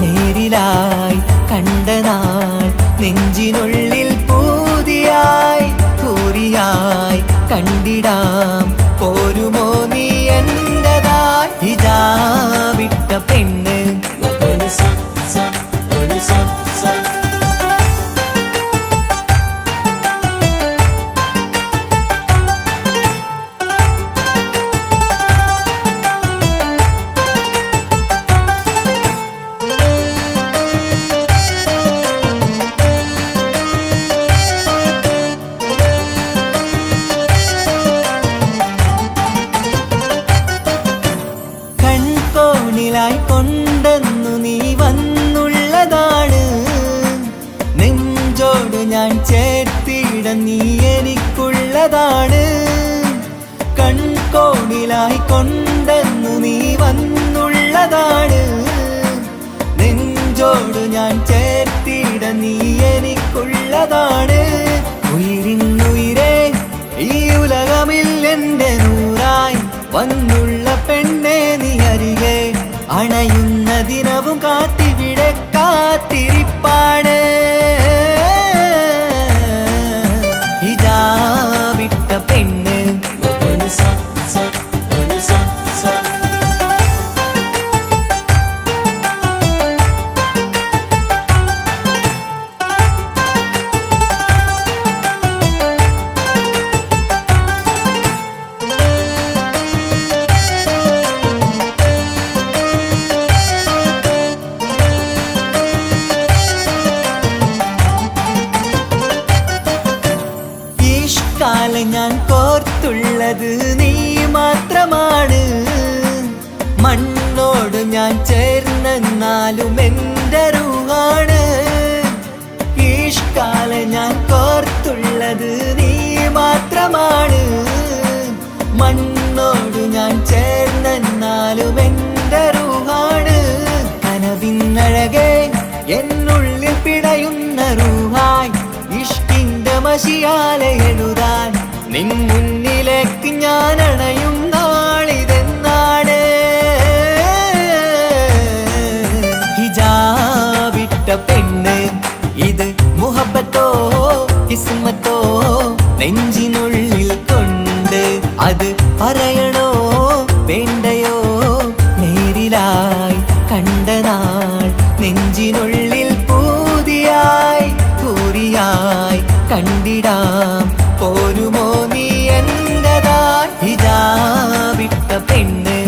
നേരിലായി കണ്ട നാൾ നെഞ്ചിനുള്ളിൽ പൂതിയായി പൂരിയായി കണ്ടിടാം പോരുമോ നീ എന്റതായി ഹിജാബിട്ട പെണ്ണ് കൺകോണിലായി കൊണ്ടെന്നു നീ വന്നുള്ളതാണ് നെഞ്ചോട് ഞാൻ ചേർത്തിട നീ എനിക്കുള്ളതാണ് കൺകോണിലായി കൊണ്ടെന്നു നീ വന്നുള്ളതാണ് നെഞ്ചോട് ഞാൻ ചേർത്തിട നീ എനിക്കുള്ളതാണ് ഉയിരിന്നുയിരേ ഈ ഉലകമിൽ എന്റെ നൂറായി വന്നുള്ള പെണ്ണെ നീ അരികെ അണയുന്ന ദിനവും കാത്തിവിടെ കാത്തിരിപ്പാണ് ഹിജാബിട്ട പെണ്ണ് അഴകേ എന്നുള്ളിൽ പിടയുന്ന റൂഹായ് ഇഷ്കിന്റെ മഷിയാലെ എഴുതാൻ നിൻ മുന്നിലേക്ക് ഞാൻ അണയും നാളിതെന്നാണ് ഹിജാബിട്ട പെണ്ണ് ഇത് മുഹബത്തോ കിസ്മത്തോ നെഞ്ചിനുള്ളിൽ കൊണ്ട് അത് പറയണോ വേണ്ടയോ നേരിലായി കണ്ട നാൾ നെഞ്ചിനുള്ളിൽ പൂതിയായി പൂരിയായി കണ്ടിടാം പോരുമോ നീ എന്റതാൻ ഹിജാബിട്ട പെണ്ണ്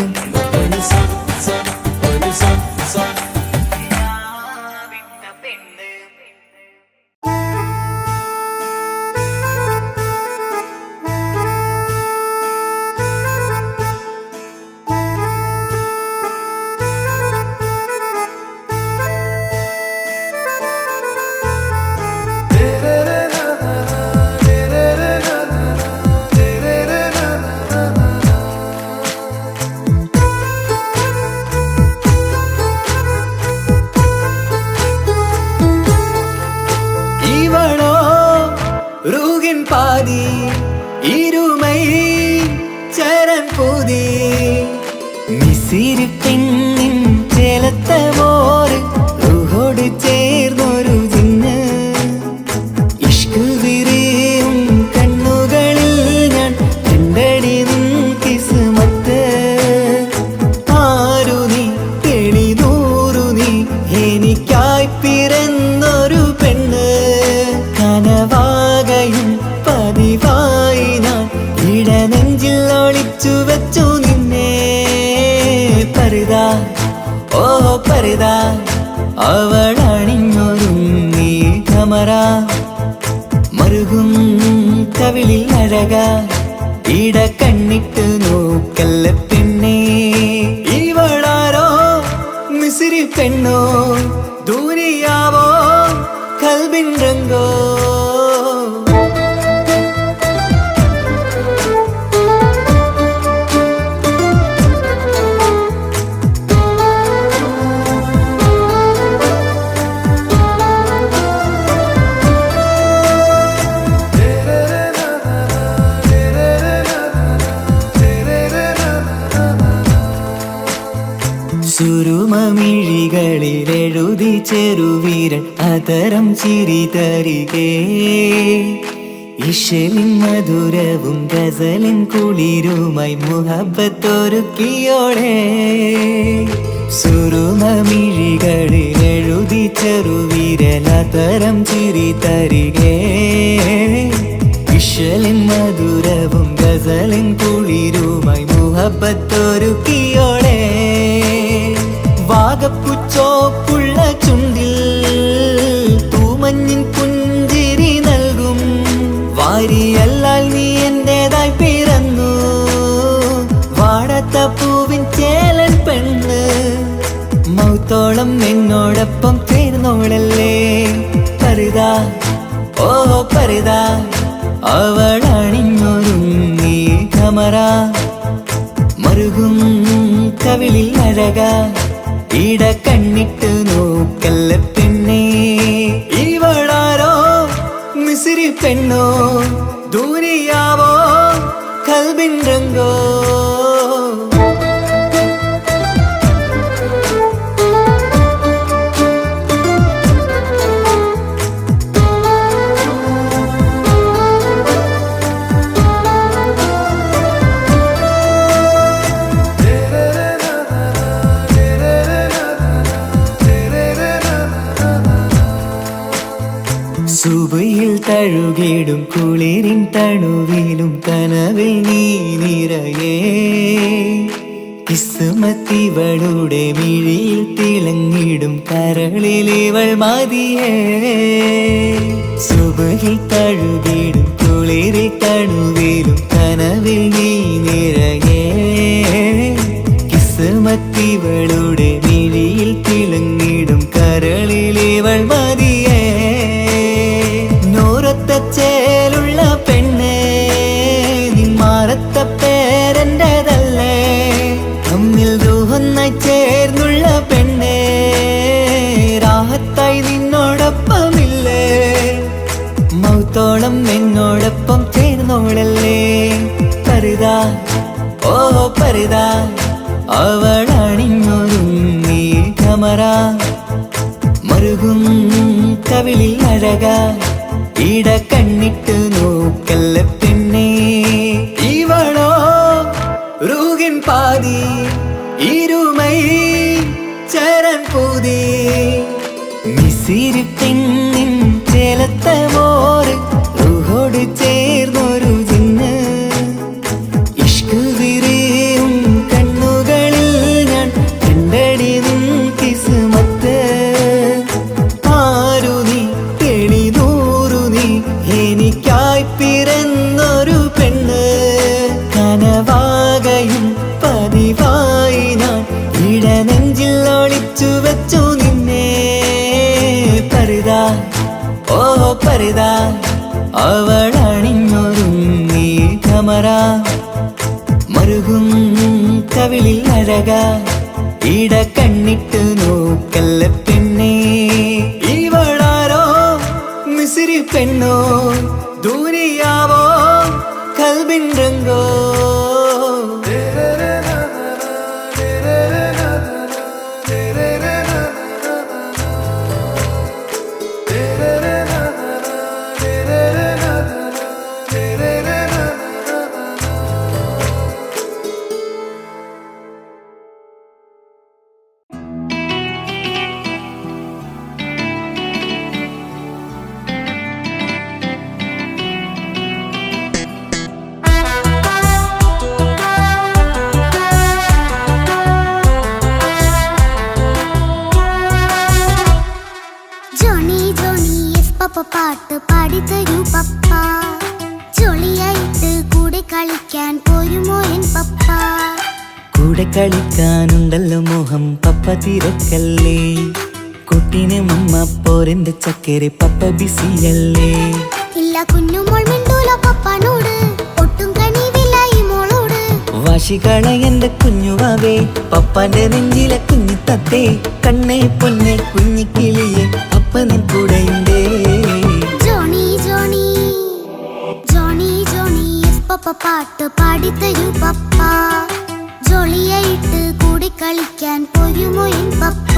റൂഹിൻ പാതി ഇരുമൈ ചരൻ പൂതി മിസിരി പെണ്ണിൻ ചേലത്ത മോറ് റൂഹോട് ചേർന്നൊരു ജിന്ന് ഇഷ്ക് വിരിയും കണ്ണുകളിൽ ഞാൻ കണ്ടടി നിൻ കിസ്മത്ത് ആരു നീ തെളിനൂറു നീ എനിക്കായി പിറന്നൊരു പെണ്ണ് കനവാകയും പതിവായി ഞാൻ ഇടനെഞ്ചിൽ ഒളിച്ചു വെച്ചു നിന്നെ പരിതാ ഓ പരിതാ അവളണിഞ്ഞൊരുങ്ങി കമറ മറുകും കവിളിൽ അഴക ഇട കണ്ണിട്ട് നോക്കല്ല പെണ്ണേ ഇവളാരോ മിസിരി പെണ്ണോ ദൂരിയാവോ കൽബിൻ രംഗോ സുരുമമിഴികളിൽ എഴുതി ചെറുവീരൻ അതരം ചിരി തരികേ ഇശലിൻ മധുരവും ഗസലിൻ കുളിരുമായി മുഹബത്തൊരുക്കിയോടെ സുരുമമിഴികളിൽ എഴുതി ചെറുവീരൻ അതരം ചിരി തരികേ ഇശലിൻ മധുരവും ഗസലിൻ കുളിരുമായി മുഹബത്തൊരുക്കിയോടെ വാഗപ്പുച്ചോപ്പുള്ള ചുണ്ടിൽ തൂമഞ്ഞിൻ പുഞ്ചിരി നൽകും വാരിയല്ലാൽ നീ എന്റേതായി പിറന്നു വാടത്ത പൂവിൻ ചേലൻ പെണ്ണ് മൗത്തോളം എന്നോടൊപ്പം ചേർന്നോളല്ലേ പരിതാ ഓ പരിതാ അവളണിഞ്ഞൊരുങ്ങി കമറ മറുകും കവിളിൽ അഴക ഇട കണ്ണിട്ട് നോക്കല്ല പെണ്ണേ ഇവളാരോ മിസിരി പെണ്ണോ ദൂരിയാവോ കൽബിൻ രംഗോ സുബയിൽ തഴുകിടും കുളിരിൻ തണുവിലും കനവിൽ നീ നിറയേ കിസ്മത്തിവളുടെ മിഴിയിൽ തിളങ്ങിടും കരളിലിവൾ മതിയേ സുബയിൽ തഴുകിടും കുളിരിൽ തണുവിലും കനവിൽ നീ നിറയേ കിസ്മത്തിവളുടെ മിഴിയിൽ തിളങ്ങിടും കരളിലിവൾ മതിയേ ചേലുള്ള പെണ്ണേ നിന്മാറത്ത പേരെന്റേതല്ലേ തമ്മിൽ ദൂഹൊന്നായി ചേർന്നുള്ള പെണ്ണേ മറുകും കവിളിൽ അഴകാ ഇട കണ്ണിട്ട് നോക്കല്ല പെണ്ണേ ഇവളോ റൂഹിൻ പാതി ഇരുമൈ ചരൻ പൂതി മിസിരി പെണ്ണിൻ ചേലത്ത മോറ് റൂഹോട് ചേർന്നൊരു ജിന്ന് ഇഷ്ക് വിരിയും കണ്ണുകളിൽ ഞാൻ കണ്ടടി നിൻ കിസ്മത്ത് ആരു നീ തെളിനൂറു നീ എനിക്കായി പിറന്നൊരു പെണ്ണ് കനവാകയും പതിവായി ഞാൻ ഇടനെഞ്ചിൽ ഒളിച്ചു വെച്ചു നിന്നെ പരിതാ ഓ പരിതാ അവളണിഞ്ഞൊരുങ്ങി കമറ മറുകും കവിളിൽ അഴകാ ഇട കണ്ണിട്ട് നോക്കല്ല പെണ്ണേ ഇവളാരോ മിസിരി പെണ്ണോ ദൂരിയാവോ കൽബിൻ രംഗോ പപ്പ പാട്ട് പാടിത്തരൂ പപ്പ ജോളിയായിട്ട് കൂടെ കളിക്കാൻ പോരുമോ എൻ പപ്പ കൂടെ കളിക്കാനുണ്ടല്ലോ മോഹം പപ്പ തിരക്കല്ലേ കുട്ടീനെ മമ്മ പോരെന്റെ ചക്കരെ പപ്പ ബിസിയല്ലേ ഇല്ല കുഞ്ഞുമോൾ മിണ്ടൂല പപ്പനോട് ഒട്ടും കണിവില്ല ഈ മോളോട് വാശികള എന്റെ കുഞ്ഞുവാവേ പപ്പാന്റെ നെഞ്ചിലെ കുഞ്ഞു തത്തേ കണ്ണേ പൊന്നെ കുഞ്ഞിക്കിളിയെ അപ്പനും കൂടെയുണ്ടേ ജോണി ജോണി ജോണി ജോണി പപ്പ പാട്ട് പാടിത്തരൂ പപ്പ ജോളിയായിട്ട് കൂടെ കളിക്കാൻ പോരുമോ എൻ പപ്പ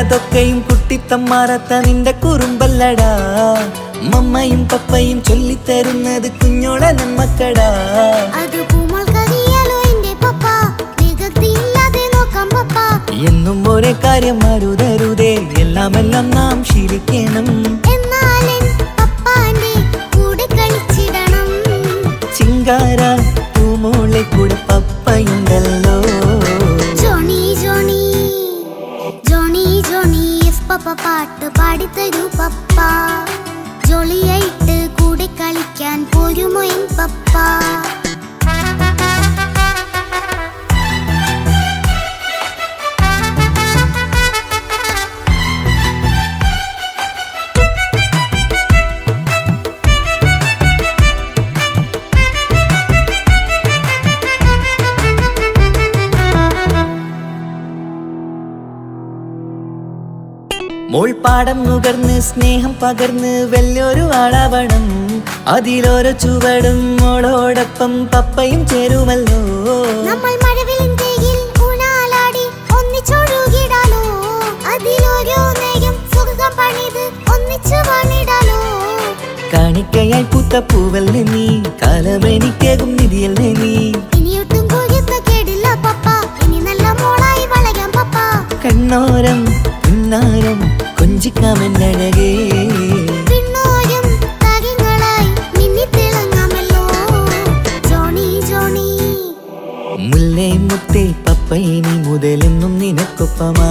അതൊക്കെയും കുട്ടിത്തമ്മാറത്ത നിന്റെ കുറുമ്പല്ലടാ മമ്മയും പപ്പയും ചൊല്ലിത്തരുന്നത് കുഞ്ഞോളെ നന്മക്കടാ എന്നും ഒരേ കാര്യം അരുതരുതേ എല്ലാമെല്ലാം നാം ശീലിക്കണം ചിങ്കാര പൂമോളെ കൂടെ പപ്പയുണ്ടല്ലോ പപ്പ പാട്ട് പാടിത്തരൂ പപ്പ ജോളിയായിട്ട് കൂടെ കളിക്കാൻ പോരുമോ എൻ പപ്പ മോൾ പാടം നുകർന്ന് സ്നേഹം പകർന്ന് വലിയൊരു ആളാവണം അതിലോരോ ചുവടും മോളോടൊപ്പം പപ്പയും ചേരുമല്ലോ നമ്മൾ മഴവിലിൻ തേയിൽ ഊനാലാടി ഒന്നിച്ചൊഴുകിടാലോ അതിലോരോ നേരം സുഖം പണിത് ഒന്നിച്ചു വാണിടാലോ കാണിക്കയായി പൂത്ത പൂവല്ലേ നീ കാലമെനിക്കേകും നിധിയല്ലേ നീ ഇനിയൊട്ടും കുരുത്ത കേടില്ല പപ്പ ഇനി നല്ല മോളായി വളയാം പപ്പ കണ്ണോരം പിന്നാരം കൊഞ്ചിക്കാമെന്നഴകേ പിന്നോരം തകങ്ങളായി മിന്നിത്തിളങ്ങാമല്ലോ ജോണി ജോണി മുല്ലേ മുത്തേ പപ്പ ഇനി മുതലെന്നും നിനക്കൊപ്പമാ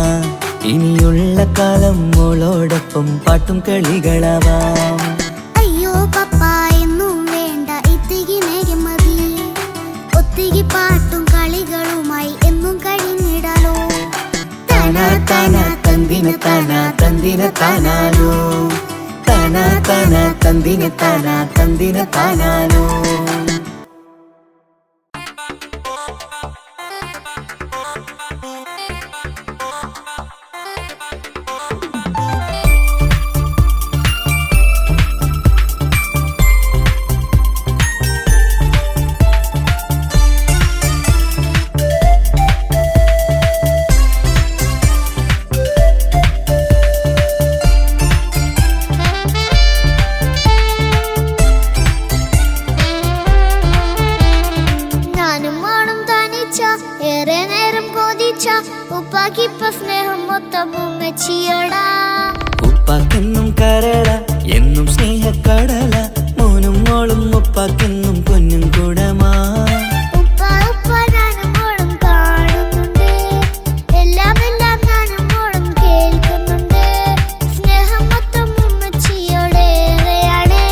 ഇനിയുള്ള കാലം മോളോടൊപ്പം പാട്ടും കളികളാവാം അയ്യോ പപ്പ എന്നും വേണ്ട ഇത്തിരി നേരം മതി ഒത്തിരി പാട്ടും കളികളുമായി എന്നും കഴിഞ്ഞ തന്തിന താനാനോ തന്തിന താനാനോ. ഏറെ നേരം കൊതിച്ച ഉപ്പാക്കിപ്പ സ്നേഹം മൊത്തം ഉമ്മച്ചിയോടാ. ഉപ്പാക്കെന്നും കരള എന്നും സ്നേഹക്കടല മോനും മോളും ഉപ്പാക്കെന്നും പൊന്നും കൂടമാ. ഉപ്പ ഉപ്പ ഞാനും മോളും കാണുന്നുണ്ട്, എല്ലാം എല്ലാം ഞാനും മോളും കേൾക്കുന്നുണ്ട്. സ്നേഹം മൊത്തം ഉമ്മച്ചിയോടേറെയാണ്,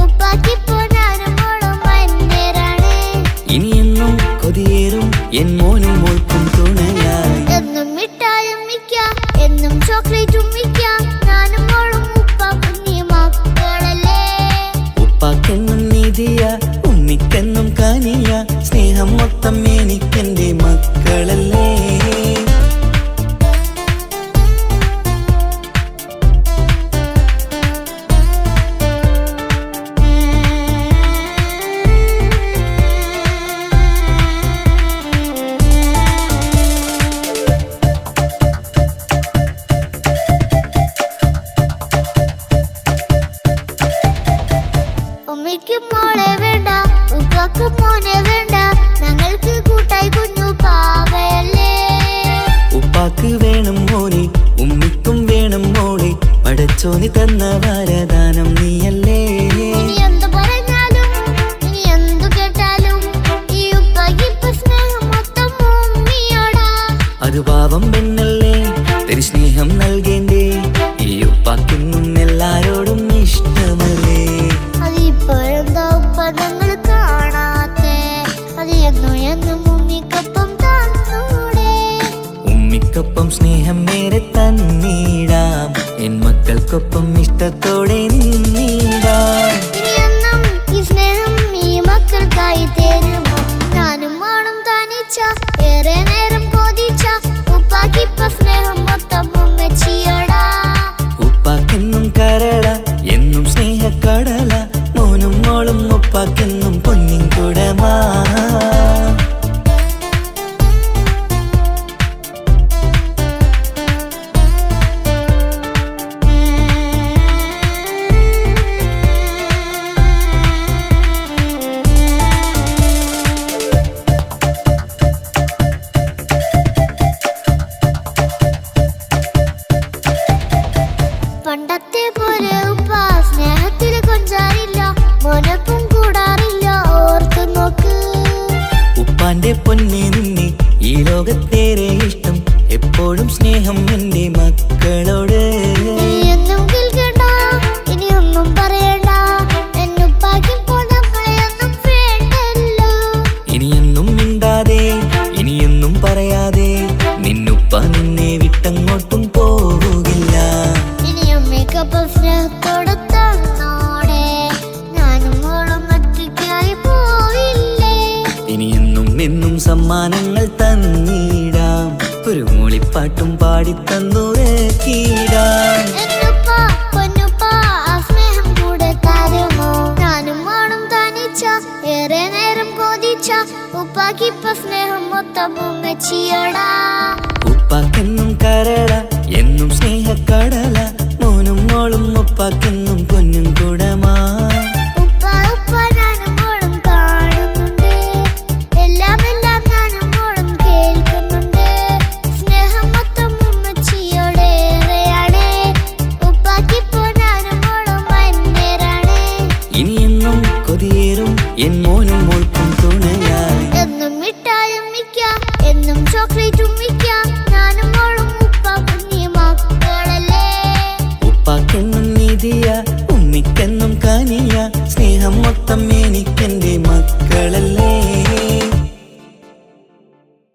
ഉപ്പാക്കിപ്പോ ഞാനും മോളും വന്നേരാണ്. ഇനിയെന്നും കൊതിയേറും എൻ മോനും മോൾക്കും തുണയായി. എന്നും മിഠായും മിക്കാം, എന്നും ചോക്ലേറ്റും മിക്കാം, ഞാനും മോളും ഉപ്പ കുഞ്ഞി മക്കളല്ലേ. ഉപ്പാക്കെന്നും നീതിയ ഉമ്മിക്കെന്നും കാനിയ സ്നേഹം മൊത്തം എനിക്കെന്റെ മക്കളല്ലേ. ഉമ്മയ്ക്ക് മോളെ വേണ്ട, ഉപ്പാക്ക് മോനെ വേണ്ട, ഞങ്ങൾക്ക് കൂട്ടായി കുഞ്ഞു പാവയല്ലേ. ഉപ്പാക്ക് വേണം മോനെ, ഉമ്മിക്കും വേണം മോളെ, പടച്ചോനി തന്ന വരദാനം നീയല്ലേ. ഇനി എന്തു പറഞ്ഞാലും ഇനി എന്തു കേട്ടാലും ഈ ഉപ്പാക്കിപ്പ സ്നേഹം മൊത്തം ഉമ്മിയോടാ. അത് പാവം പെണ്ണല്ലേ, തരി സ്നേഹം നൽകേണ്ടേ, ഈ ഉപ്പാക്കിന്നും എല്ലാരോടും ഇഷ്ടമല്ലേ. അതിപ്പോഴെന്താ ഉപ്പ ഞങ്ങൾ കാണാത്തെ, അത് എന്നും എന്നും ഉമ്മിക്കൊപ്പം തന്നൂടെ. ഉമ്മിക്കൊപ്പം സ്നേഹം നേരെ തന്നീടാം, എൻ മക്കൾക്കൊപ്പം ഇഷ്ടത്തോടെ നിന്നീടാം. ഇനിയെന്നും ഈ സ്നേഹം ഈ മക്കൾക്കായി തരുമോ. ഞാനും മോളും തനിച്ച ഏറെ നേരം കൊതിച്ച ഉപ്പാക്കിപ്പ സ്നേഹം മൊത്തം ഉമ്മച്ചിയോടാ. ഉപ്പാക്കെന്നും കരള എന്നും സ്നേഹക്കടല മോനും മോളും ഉപ്പാക്കെന്നും പൊന്നിൻ കുടമാ. പണ്ടത്തെ പോലെ ഉപ്പ സ്നേഹത്തിൽ കൊഞ്ചാറില്ല, മോനൊപ്പം കൂടാറില്ല, ഓർത്തു നോക്ക്. ഉപ്പാന്റെ പൊന്നെ നിന്നെ ഈ ലോകത്തേറെ ഇഷ്ടം, എപ്പോഴും സ്നേഹം എന്റെ മക്കളോട്. ഇനിയൊന്നും കേൾക്കണ്ട, ഇനിയൊന്നും പറയണ്ട, എന്നുപ്പാക്കിപ്പോൾ നമ്മളെയൊന്നും വേണ്ടല്ലോ. ഇനിയൊന്നും മിണ്ടാതെ ഇനിയൊന്നും പറയാതെ നിന്നുപ്പ നിന്നെ വിട്ടങ്ങോട്ടും പോവുകില്ല. ഇനിയും മികപ്പം സ്നേഹത്തോടെ തന്നോടെ, ഞാനും മോളും ഒറ്റയ്ക്കായി പോയില്ലേ. ഇനിയെന്നും എന്നും സമ്മാനങ്ങൾ തന്നീടാം, ഒരു മൂളിപ്പാട്ടും പാടിത്തന്നുറക്കിടാം. എന്നുപ്പ പൊന്നുപ്പ ആ സ്നേഹം കൂടെ തരുമോ. ഞാനും മോളും തനിച്ച ഏറെ നേരം കൊതിച്ച ഉപ്പാക്കിപ്പ സ്നേഹം മൊത്തം ഉമ്മച്ചിയോടാ.